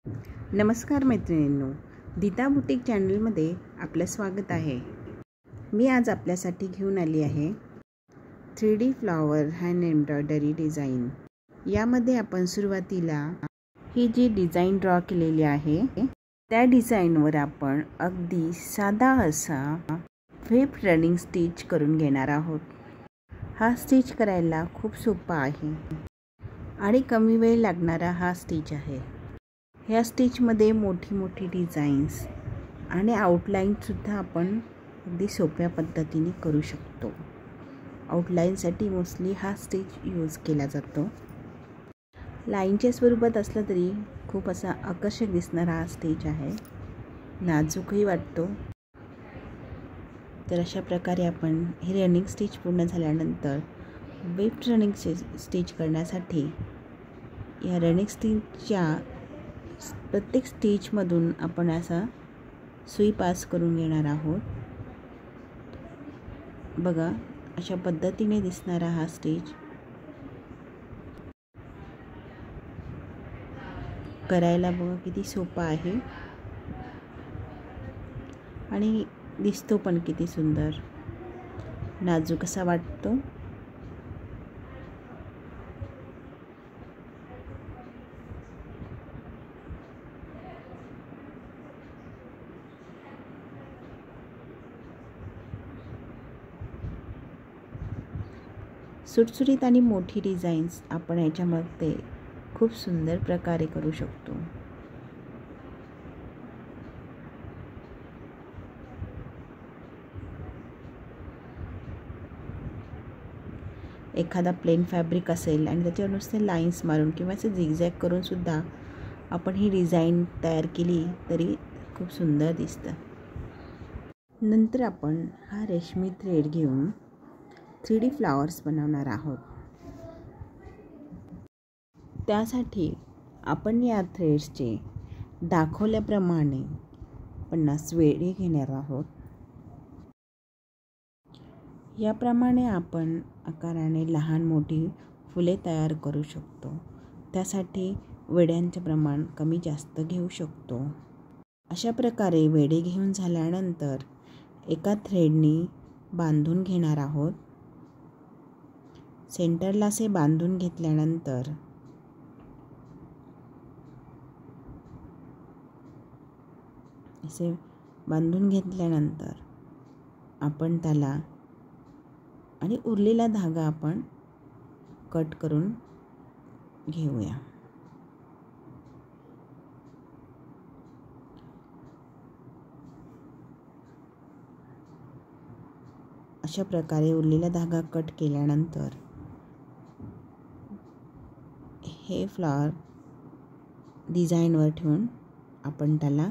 नमस्कार मैत्रिणींनो, दीता बुटीक चॅनलमध्ये आपलं स्वागत आहे। मी आज आपल्यासाठी घेऊन आली आहे 3D flower hand embroidery design. यामध्ये आपण सुरुवातीला ही जी डिझाईन ड्रॉ केलेली आहे त्या डिझाईनवर आपण अगदी साधा असा व्हेब रनिंग स्टिच करून घेणार आहोत। हा स्टिच करायला खूप सोपा आहे आणि कमी वेळ लागणारा हा स्टिच आहे। ह्या स्टिचमध्ये मोठी मोठी डिझाईन्स आणि आउटलाईनसुद्धा आपण अगदी सोप्या पद्धतीने करू शकतो। आउटलाईनसाठी मोस्टली हा स्टिच यूज केला जातो। लाईनच्या स्वरूपात असला तरी खूप असा आकर्षक दिसणारा हा स्टिच आहे, नाजूकही वाटतो। तर अशा प्रकारे आपण हे रनिंग स्टिच पूर्ण झाल्यानंतर वेब रनिंग स्टिच करण्यासाठी या रनिंग स्टिचच्या प्रत्येक स्टिचमधून आपण असा सुई पास करून घेणार आहोत। बघा, अशा पद्धतीने दिसणारा हा स्टिच करायला बघा किती सोपा आहे आणि दिसतो पण किती सुंदर, नाजूक असा वाटतो। सुटसुटीत आणि मोठी डिझाईन्स आपण याच्यामध्ये खूप सुंदर प्रकारे करू शकतो। एखादा प्लेन फॅब्रिक असेल आणि त्याच्यावर नुसते लाईन्स मारून किंवा असे झिगझॅग करून सुद्धा आपण ही डिझाईन तयार केली तरी खूप सुंदर दिसतं। नंतर आपण हा रेशमी थ्रेड घेऊन 3D फ्लॉवर्स बनवणार आहोत। त्यासाठी आपण या थ्रेड्सचे दाखवल्याप्रमाणे 50 वेढे घेणार आहोत। याप्रमाणे आपण आकाराने लहान मोठी फुले तयार करू शकतो। त्यासाठी वेड्यांचे प्रमाण कमी जास्त घेऊ शकतो। अशा प्रकारे वेढे घेऊन झाल्यानंतर एका थ्रेडनी बांधून घेणार आहोत। सेंटरला असे बांधून घेतल्यानंतर आपण त्याला आणि उरलेला धागा आपण कट करून घेऊया। अशा प्रकारे उरलेला धागा कट केल्यानंतर हे फ्लॉवर डिझाईनवर ठेवून आपण त्याला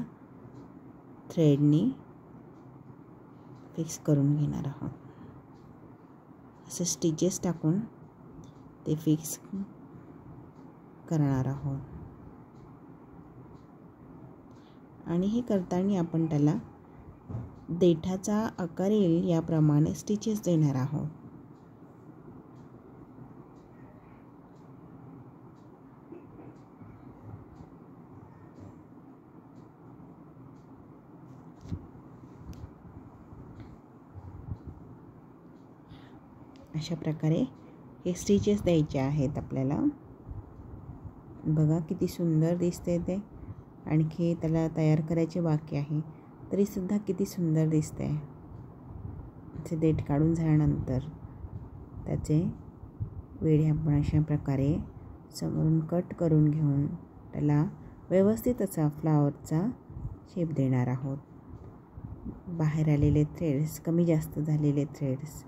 थ्रेडनी फिक्स करून घेणार आहोत। असे स्टिचेस टाकून ते फिक्स करणार आहोत आणि हे करताना आपण त्याला देठाचा आकार येईल याप्रमाणे स्टिचेस देणार आहोत। अशा प्रकारे हे स्टिचेस द्यायचे आहेत आपल्याला। बघा किती सुंदर दिसते ते, आणखी त्याला तयार करायचे बाकी आहे तरी सुद्धा किती सुंदर दिसते। असे देठ काढून झाल्यानंतर त्याचे वेढे आपण अशा प्रकारे समोरून कट करून घेऊन त्याला व्यवस्थित असा फ्लॉवरचा शेप देणार आहोत। बाहेर आलेले थ्रेड्स, कमी जास्त झालेले थ्रेड्स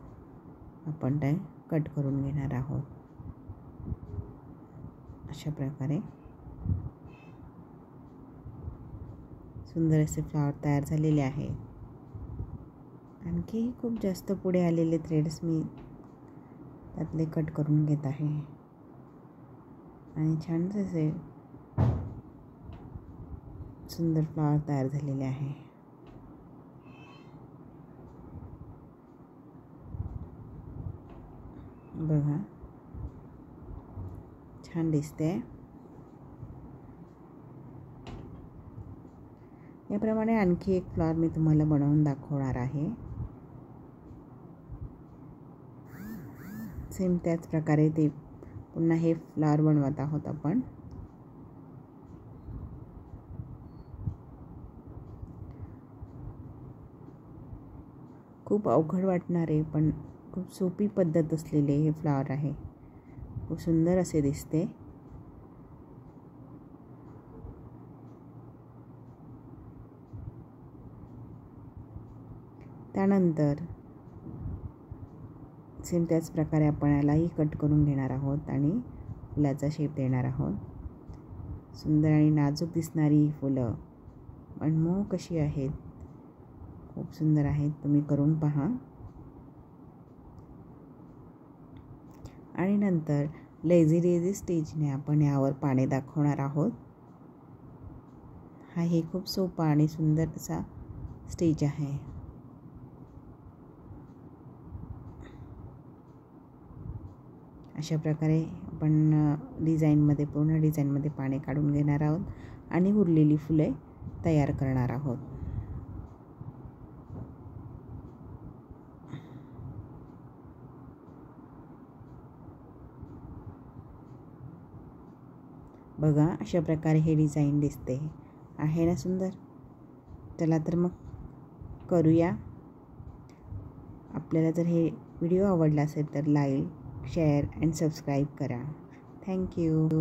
आपण ते कट करून घेणार आहोत। अशा प्रकारे सुंदर असे फ्लॉवर तयार झालेले आहेत। आणखी खूप जास्त पुढे आलेले थ्रेड्स मी त्यातले कट करून घेत आहे आणि छान असे सुंदर फ्लॉवर तयार झालेले आहे। बघा, छान दिसते। याप्रमाणे आणखी एक फ्लॉवर मी तुम्हाला बनवून दाखवणार आहे. सेम त्याच प्रकारे ते पुन्हा हे फ्लॉवर बनवत आहोत आपण. खूप अवघड वाटणारे पण खूप सोपी पद्धत असलेले हे फ्लॉवर आहे. खूप सुंदर असे दिसते. त्यानंतर सेम त्याच प्रकारे आपण यालाही कट करून घेणार आहोत आणि फुलाचा शेप देणार आहोत. सुंदर आणि नाजूक दिसणारी फुलं मनमोहक कशी आहेत, खूप सुंदर आहेत. तुम्ही करून पहा. आणि नंतर लेझी डेझी स्टेजने आपण यावर पाने दाखवणार आहोत. हा हे खूप सोपा आणि सुंदर असा स्टेज आहे. अशा प्रकारे आपण पूर्ण डिझाईनमध्ये पाने काढून घेणार आहोत आणि उरलेली फुले तयार करणार आहोत. बघा अशा प्रकारे हे डिझाईन दिसते आहे ना सुंदर. चला तर मग करूया. आपल्याला जर हे व्हिडिओ आवडला असेल तर लाईक, शेअर अँड सबस्क्राईब करा. थँक्यू.